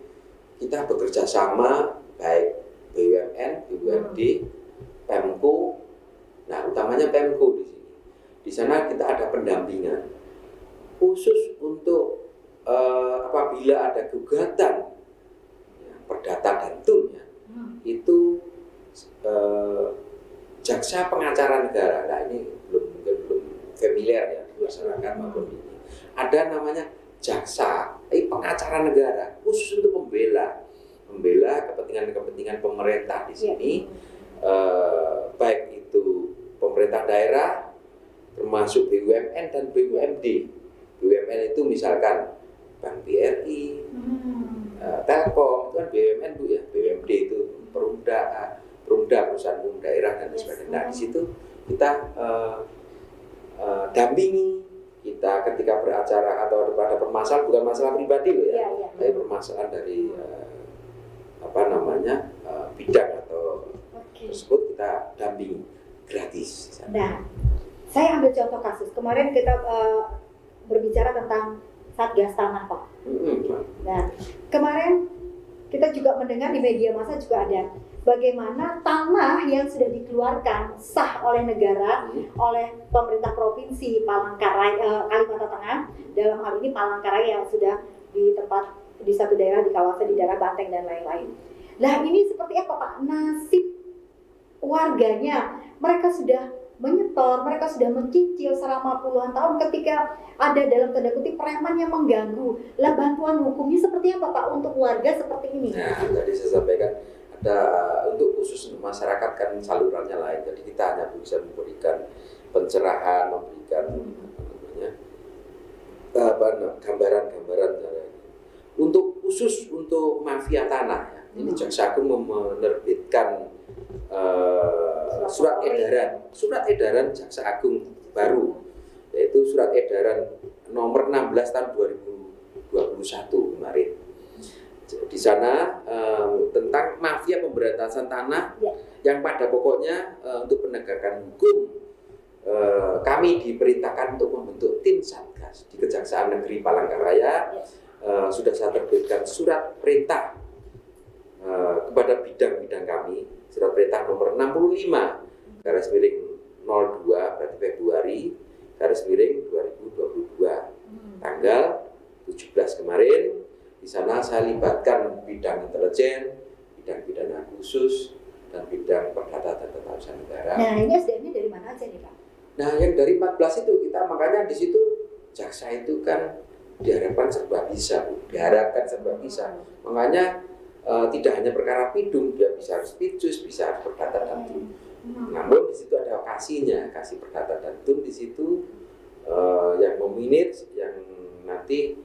kita bekerja sama, baik BUMN, BUMD, Pemko. Nah, utamanya Pemko di sini. Di sana kita ada pendampingan khusus untuk apabila ada gugatan perdata datun ya, itu jaksa pengacara negara. Nah, ini belum familiar ya di masyarakat maupun ini. Ada namanya jaksa pengacara negara khusus untuk membela kepentingan pemerintah di sini, baik itu pemerintah daerah termasuk BUMN dan BUMD. BUMN itu misalkan Bank BRI, Telkom, itu kan BUMN Bu ya. BUMD itu Perumda, perusahaan umum daerah dan sebagainya. Nah, di situ kita dampingi, kita ketika beracara atau ada permasalahan, bukan masalah pribadi loh ya, tapi permasalahan dari bidang atau tersebut kita dampingi gratis. Nah, saya ambil contoh kasus kemarin kita berbicara tentang Satgas Tanah, Pak. Nah, kemarin kita juga mendengar di media massa juga ada bagaimana tanah yang sudah dikeluarkan sah oleh negara, oleh pemerintah provinsi Palangkaraya, Kalimantan Tengah, dalam hal ini Palangkaraya yang sudah di tempat di satu daerah di kawasan di daerah Banteng dan lain-lain. Nah, ini seperti apa, Pak, nasib warganya? Mereka sudah menyetor, mereka sudah mencicil selama puluhan tahun ketika ada dalam tanda kutip preman yang mengganggu. Lah, bantuan hukumnya seperti apa, Pak, untuk warga seperti ini? Nah, tadi saya sampaikan ada untuk khusus untuk masyarakat kan salurannya lain. Jadi kita hanya bisa memberikan pencerahan, memberikan gambaran-gambaran. Untuk khusus untuk mafia tanah ya, ini Jaksa Agung menerbitkan surat edaran Jaksa Agung baru, yaitu surat edaran nomor 16 tahun 2021 kemarin. Di sana tentang mafia pemberantasan tanah yang pada pokoknya untuk penegakan hukum kami diperintahkan untuk membentuk tim Satgas di Kejaksaan Negeri Palangkaraya. Sudah saya terbitkan surat perintah kepada bidang-bidang kami, surat perintah nomor 65 garis miring 02 berarti Februari garis miring 2022 tanggal 17 kemarin. Di sana saya libatkan bidang intelijen, bidang pidana khusus, dan bidang perdata dan tata usaha negara. Nah, ini SDM-nya dari mana aja nih, Pak? Nah, yang dari 14 itu kita makanya di situ jaksa itu kan diharapkan serba bisa. Makanya tidak hanya perkara pidum, dia bisa harus pidjus, bisa harus perdata dan tun. Namun di situ ada kasih perdata dan tun di situ yang meminit, yang nanti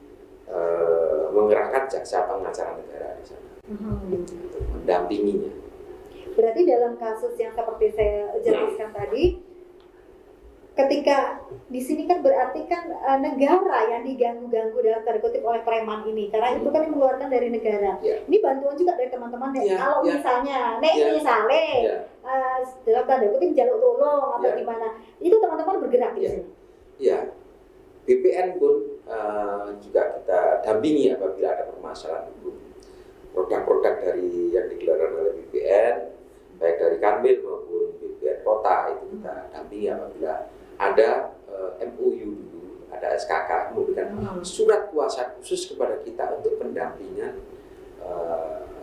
mengerahkan jaksa pengacara negara di sana untuk mendampinginya. Berarti dalam kasus yang seperti saya jelaskan tadi, sekali. Ketika di sini kan berarti kan negara yang diganggu-ganggu dalam tanda kutip oleh preman ini, karena itu kan yang mengeluarkan dari negara. Ini bantuan juga dari teman-teman. Kalau misalnya, misalnya dalam tanda kutip jaluk tolong atau gimana, itu teman-teman bergerak di sini. Ya, BPN pun juga kita dampingi apabila ada permasalahan hukum. Produk-produk dari yang dikeluarkan oleh BPN, baik dari Kanwil maupun BPN Kota, itu kita dampingi apabila ada MOU dulu, ada SKK, memberikan surat kuasa khusus kepada kita untuk pendampingan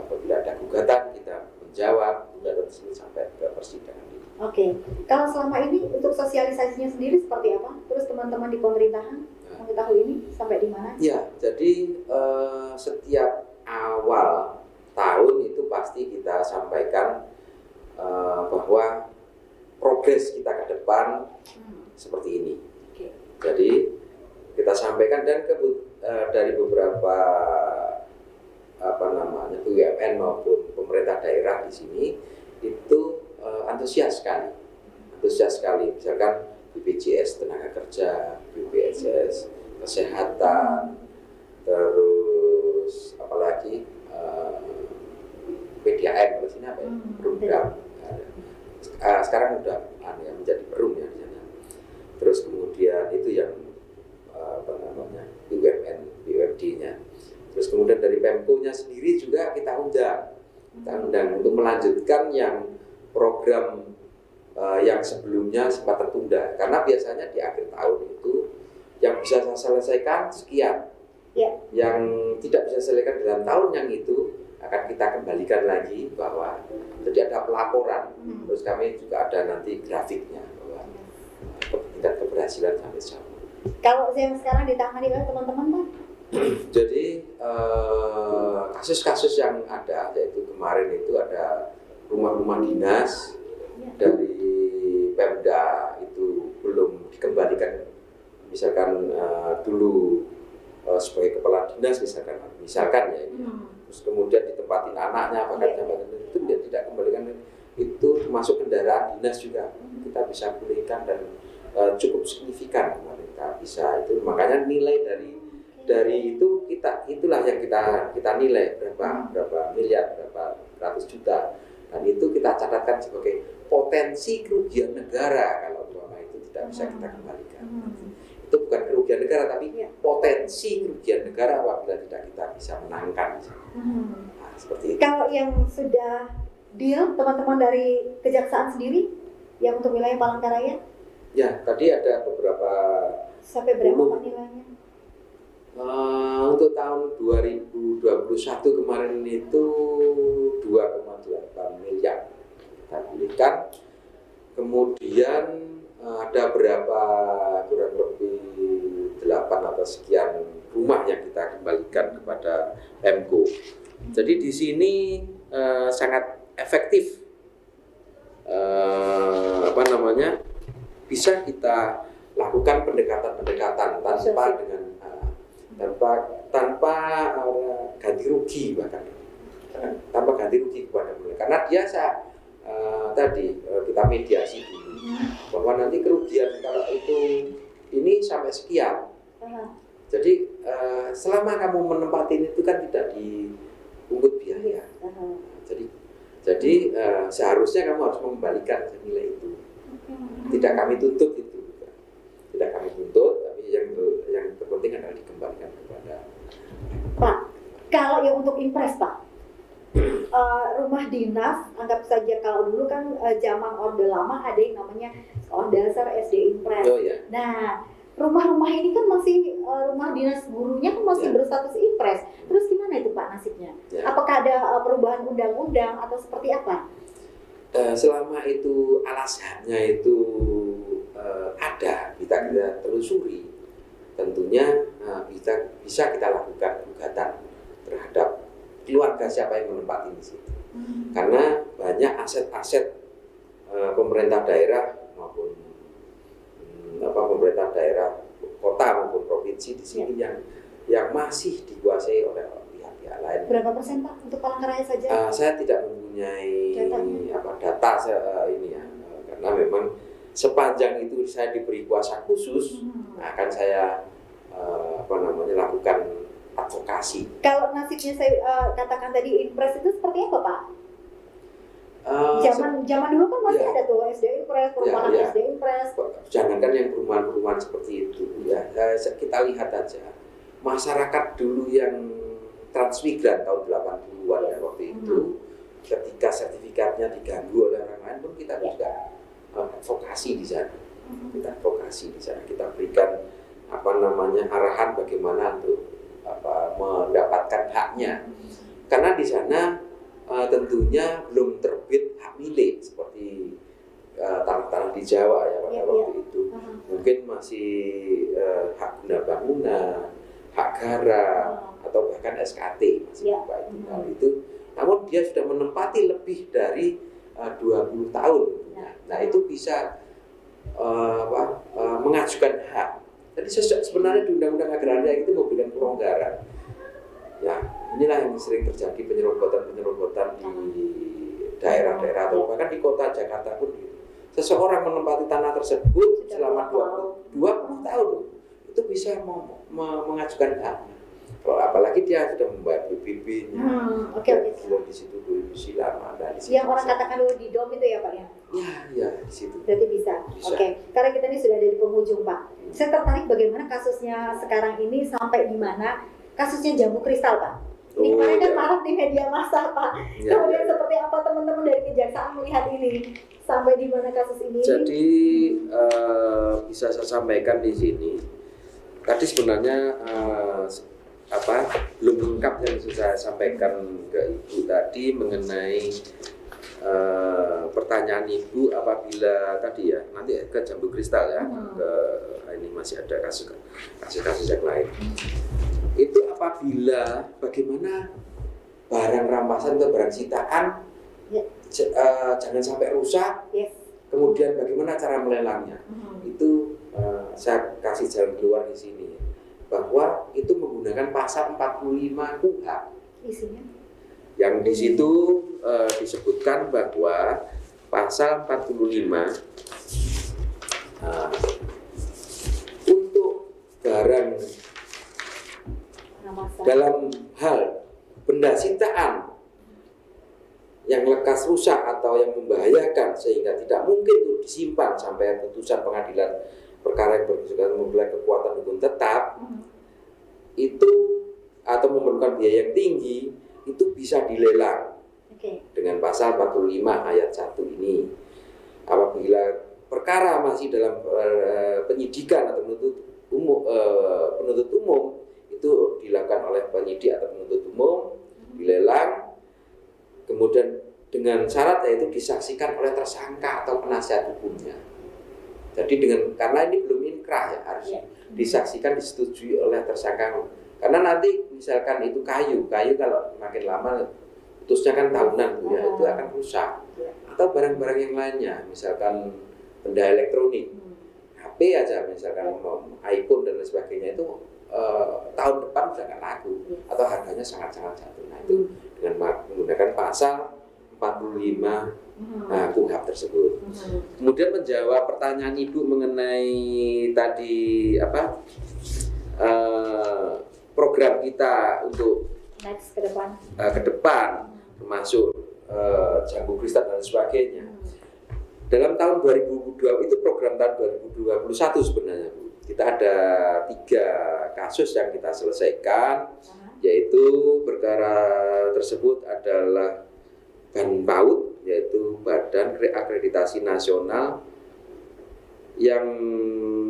apabila ada gugatan, kita menjawab gugatan tersebut sampai ke persidangan. Oke, kalau selama ini untuk sosialisasinya sendiri seperti apa? Terus teman-teman di pemerintahan mengetahui ini sampai di mana? Ya, jadi setiap awal tahun itu pasti kita sampaikan bahwa progres kita ke depan seperti ini. Jadi kita sampaikan dan dari beberapa BUMN maupun pemerintah daerah di sini itu antusias sekali. Misalkan BPJS tenaga kerja, BPJS kesehatan, terus apalagi PDAM di sini apa ya? Program. Sekarang udah menjadi perum ya di sana. Terus kemudian itu yang BUMD-nya. Terus kemudian dari Pemko-nya sendiri juga kita undang untuk melanjutkan yang program yang sebelumnya sempat tertunda. Karena biasanya di akhir tahun itu yang bisa saya selesaikan sekian. Yang tidak bisa selesaikan dalam tahun yang itu akan kita kembalikan lagi bahwa jadi ada pelaporan. Terus kami juga ada nanti grafiknya bahwa tingkat keberhasilan sampai sejauh. Kalau yang sekarang ditangani oleh teman-teman, Pak? Jadi kasus-kasus yang ada, yaitu kemarin itu ada rumah-rumah dinas dari Pemda itu belum dikembalikan, misalkan dulu sebagai kepala dinas misalkan ya ini. Terus kemudian ditempatin anaknya apakah jabatan itu dia tidak kembalikan, itu termasuk kendaraan dinas juga kita bisa pulihkan dan cukup signifikan mereka bisa itu. Makanya nilai dari itu itulah yang kita nilai berapa miliar, berapa ratus juta, dan itu kita catatkan sebagai potensi kerugian negara kalau umpama itu tidak bisa kita kembalikan. Itu bukan kerugian negara tapi potensi kerugian negara apabila tidak kita bisa menangkan. Nah, seperti itu. Kalau yang sudah deal teman-teman dari kejaksaan sendiri yang untuk wilayah Palangkaraya? Ya, tadi ada beberapa. Sampai berapa nilainya? Untuk tahun 2021 kemarin itu 2,8 miliar kita belikan. Kemudian ada berapa kurang lebih 8 atau sekian rumah yang kita kembalikan kepada Pemko. Jadi di sini sangat efektif bisa kita lakukan pendekatan tanpa ganti rugi, bahkan tanpa ganti rugi kepada mereka, karena dia tadi kita mediasi dulu bahwa nanti kerugian kalau itu ini sampai sekian. Jadi selama kamu menempati itu kan tidak dipungut biaya. Jadi seharusnya kamu harus mengembalikan nilai itu. Tidak kami tuntut itu. Tidak kami tuntut, tapi yang terpenting adalah dikembalikan kepada Pak. Kalau yang untuk impres, Pak, rumah dinas, anggap saja kalau dulu kan zaman Orde Lama ada yang namanya sekolah dasar SD impres. Nah, rumah-rumah ini kan masih rumah dinas gurunya kan masih berstatus impres. Terus gimana itu Pak nasibnya? Apakah ada perubahan undang-undang atau seperti apa? Selama itu alasannya itu ada, kita telusuri, tentunya bisa kita lakukan gugatan terhadap keluarga siapa yang menempati di situ. Karena banyak aset-aset pemerintah daerah maupun pemerintah daerah kota maupun provinsi di sini yang masih dikuasai oleh pihak-pihak lain. Berapa persen Pak untuk Palangkaraya saja? Saya tidak mempunyai data karena memang sepanjang itu saya diberi kuasa khusus, akan saya lakukan advokasi. Kalau nasibnya saya katakan tadi impres itu seperti apa, Pak? Zaman dulu kan masih ada tuh SD Impres, perumahan SD Impres. Jangankan yang perumahan-perumahan seperti itu, ya kita lihat aja masyarakat dulu yang transmigran tahun 80-an ya waktu itu, ketika sertifikatnya diganggu oleh orang lain pun kita juga advokasi di sana. Kita advokasi di sana, kita berikan arahan bagaimana untuk mendapatkan haknya. Karena di sana tentunya belum terbit hak milik seperti tanah-tanah di Jawa ya pada waktu itu. Mungkin masih hak guna bangunan, hak garap, atau bahkan SKT masih itu. Namun dia sudah menempati lebih dari 20 tahun. Nah itu bisa mengajukan hak. Jadi sebenarnya di Undang-Undang Agraria itu memberikan kelonggaran. Ya, inilah yang sering terjadi penyerobotan di daerah-daerah atau bahkan di kota Jakarta pun gitu. Seseorang menempati tanah tersebut selama 20 tahun itu bisa mengajukan hak. Kalau apalagi dia sudah membayar PBB-nya, di situ dulu lama ada di situ. Yang orang katakan dulu di dom itu ya Pak ya? Ya di situ. Berarti bisa. Oke. Karena kita ini sudah ada di penghujung Pak. Saya tertarik bagaimana kasusnya sekarang ini sampai di mana kasusnya jambu kristal Pak. Ini kemarin kan marak di media massa Pak. Kemudian seperti apa teman-teman dari kejaksaan melihat ini sampai di mana kasus ini? Jadi bisa saya sampaikan di sini. Tadi sebenarnya belum lengkap yang saya sampaikan ke Ibu tadi mengenai pertanyaan Ibu apabila tadi ya nanti ke jambu kristal ya, ke ini masih ada kasus yang lain. Itu apabila bagaimana barang rampasan atau barang sitaan jangan sampai rusak. Kemudian bagaimana cara melelangnya? Itu saya kasih jalan keluar di sini. Bahwa itu menggunakan pasal 45 KUHP. Isinya? Yang di situ disebutkan bahwa pasal 45 untuk barang dalam hal benda sitaan yang lekas rusak atau yang membahayakan sehingga tidak mungkin untuk disimpan sampai putusan pengadilan perkara yang memiliki kekuatan hukum tetap itu atau memerlukan biaya yang tinggi itu bisa dilelang dengan pasal 45 ayat 1 ini. Apabila perkara masih dalam penyidikan atau penuntut umum itu dilakukan oleh penyidik atau penuntut umum, dilelang, kemudian dengan syarat yaitu disaksikan oleh tersangka atau penasihat hukumnya. Jadi karena ini belum inkrah ya harus disaksikan, disetujui oleh tersangka. Karena nanti misalkan itu kayu kalau makin lama putusnya kan tahunan ya, itu akan rusak. Atau barang-barang yang lainnya, misalkan benda elektronik, HP aja misalkan iPhone dan lain sebagainya itu tahun depan sudah nggak laku atau harganya sangat-sangat jatuh. Nah itu dengan menggunakan pasal 45 KUHP tersebut. Kemudian menjawab pertanyaan Ibu mengenai tadi program kita untuk next ke depan termasuk jambu kristal dan sebagainya. Dalam tahun 2020 itu program tahun 2021 sebenarnya Bu. Kita ada 3 kasus yang kita selesaikan, yaitu perkara tersebut adalah BANPAUD, yaitu Badan Akreditasi Nasional yang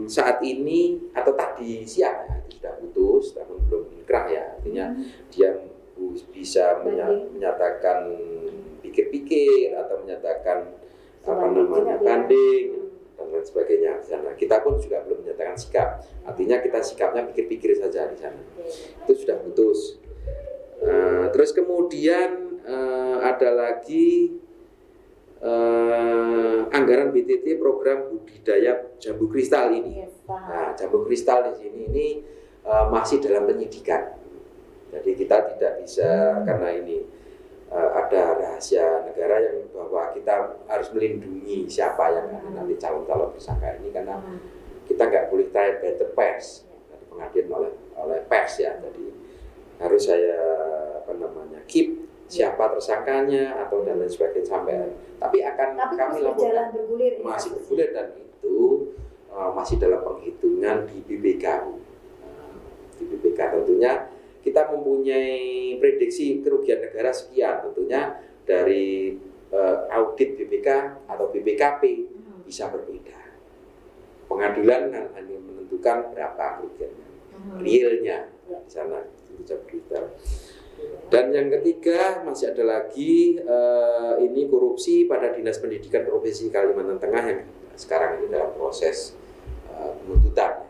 saat ini atau tadi siang ya, sudah putus, namun belum inkrah ya, artinya dia bisa menyatakan pikir-pikir atau menyatakan banding dan lain sebagainya di sana. Kita pun juga belum menyatakan sikap, artinya kita sikapnya pikir-pikir saja di sana. Itu sudah putus. Terus kemudian ada lagi anggaran BTT program budidaya jambu kristal ini. Nah, jambu kristal di sini ini masih dalam penyidikan. Jadi kita tidak bisa karena ini ada rahasia negara yang bahwa kita harus melindungi siapa yang nanti calon-calon tersangka ini, karena kita nggak boleh trial by the pers, pengadilan oleh pers ya. Jadi harus saya keep siapa tersangkanya atau dan lain sebagainya sampai. Tapi kami lakukan masih bergulir dan itu masih dalam penghitungan di BPK. Di BPK tentunya kita mempunyai prediksi kerugian negara sekian, tentunya dari audit BPK atau BPKP bisa berbeda. Pengadilan hanya menentukan berapa kerugiannya, realnya di sana bisa berbeda. Dan yang ketiga masih ada lagi ini korupsi pada Dinas Pendidikan Provinsi Kalimantan Tengah yang sekarang ini dalam proses penuntutan.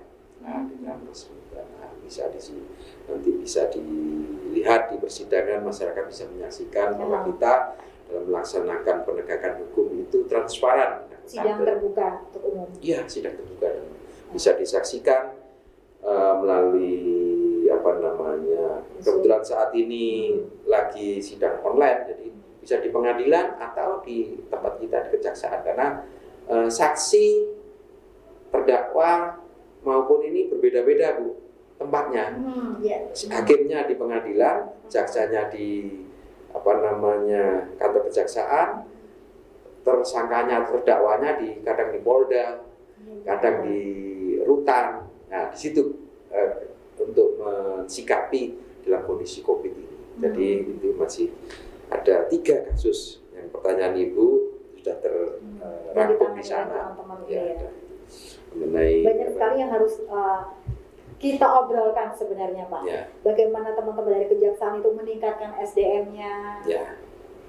Bisa di sini nanti bisa dilihat di persidangan, masyarakat bisa menyaksikan bahwa kita dalam melaksanakan penegakan hukum itu transparan. Sidang terbuka untuk umum. Iya, sidang terbuka dan bisa disaksikan melalui kebetulan saat ini lagi sidang online, jadi bisa di pengadilan atau di tempat kita di kejaksaan, karena saksi terdakwa maupun ini berbeda-beda Bu tempatnya. Hakimnya di pengadilan, jaksanya di kantor kejaksaan, tersangkanya terdakwanya kadang di Polda, kadang di Rutan. Nah di situ untuk mensikapi dalam kondisi COVID ini. Jadi itu masih ada 3 kasus yang pertanyaan Ibu sudah terangkum di sana. Mengenai banyak sekali yang harus kita obrolkan sebenarnya Pak. Bagaimana teman-teman dari kejaksaan itu meningkatkan SDM-nya.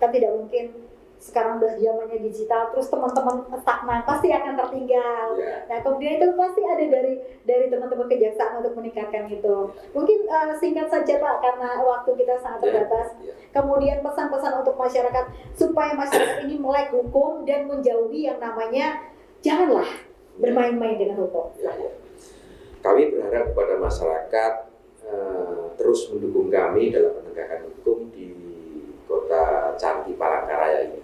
Kan tidak mungkin sekarang udah zamannya digital, terus teman-teman stagnan pasti akan tertinggal. Nah kemudian itu pasti ada dari teman-teman kejaksaan untuk meningkatkan itu. Mungkin singkat saja Pak, karena waktu kita sangat terbatas. Kemudian pesan-pesan untuk masyarakat supaya masyarakat ini melek hukum dan menjauhi yang namanya janganlah bermain-main dengan hukum. Kami berharap kepada masyarakat terus mendukung kami dalam penegakan hukum di Kota Cantik Palangkaraya ini.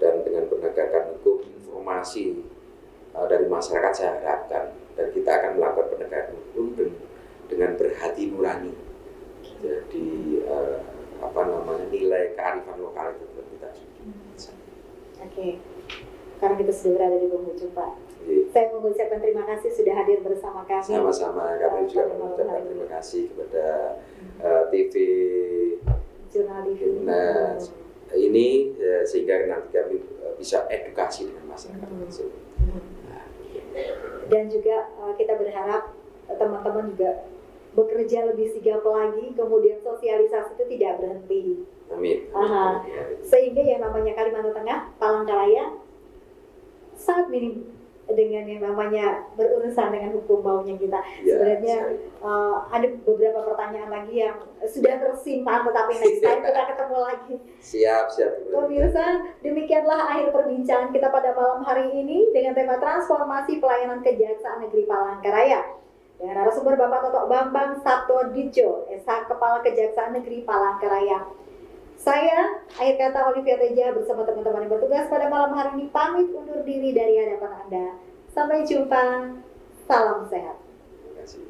Dan dengan penegakan hukum, informasi dari masyarakat saya harapkan, dan kita akan melakukan penegakan hukum dengan berhati nurani. Jadi nilai kearifan lokal itu kita. Karena kita sudah berada di penghujung Pak. Saya mengucapkan terima kasih sudah hadir bersama kami. Sama-sama, kami juga mengucapkan terima kasih kepada TV Jurnal TV ini sehingga nanti kami bisa edukasi dengan masyarakat. Dan juga kita berharap teman-teman juga bekerja lebih sigap lagi, kemudian sosialisasi itu tidak berhenti. Amin. Sehingga yang namanya Kalimantan Tengah, Palangkaraya sangat minim dengan yang namanya berurusan dengan hukum maunya kita. Sebenarnya ada beberapa pertanyaan lagi yang sudah tersimpan, tetapi next time kita ketemu lagi. Siap. Pemirsa, demikianlah akhir perbincangan kita pada malam hari ini dengan tema transformasi pelayanan Kejaksaan Negeri Palangkaraya. Dengan narasumber Bapak Toto Bambang Saptoditjo, SH Kepala Kejaksaan Negeri Palangkaraya. Saya, akhir kata Olivia Teja bersama teman-teman yang bertugas pada malam hari ini pamit undur diri dari hadapan Anda. Sampai jumpa, salam sehat. Terima kasih.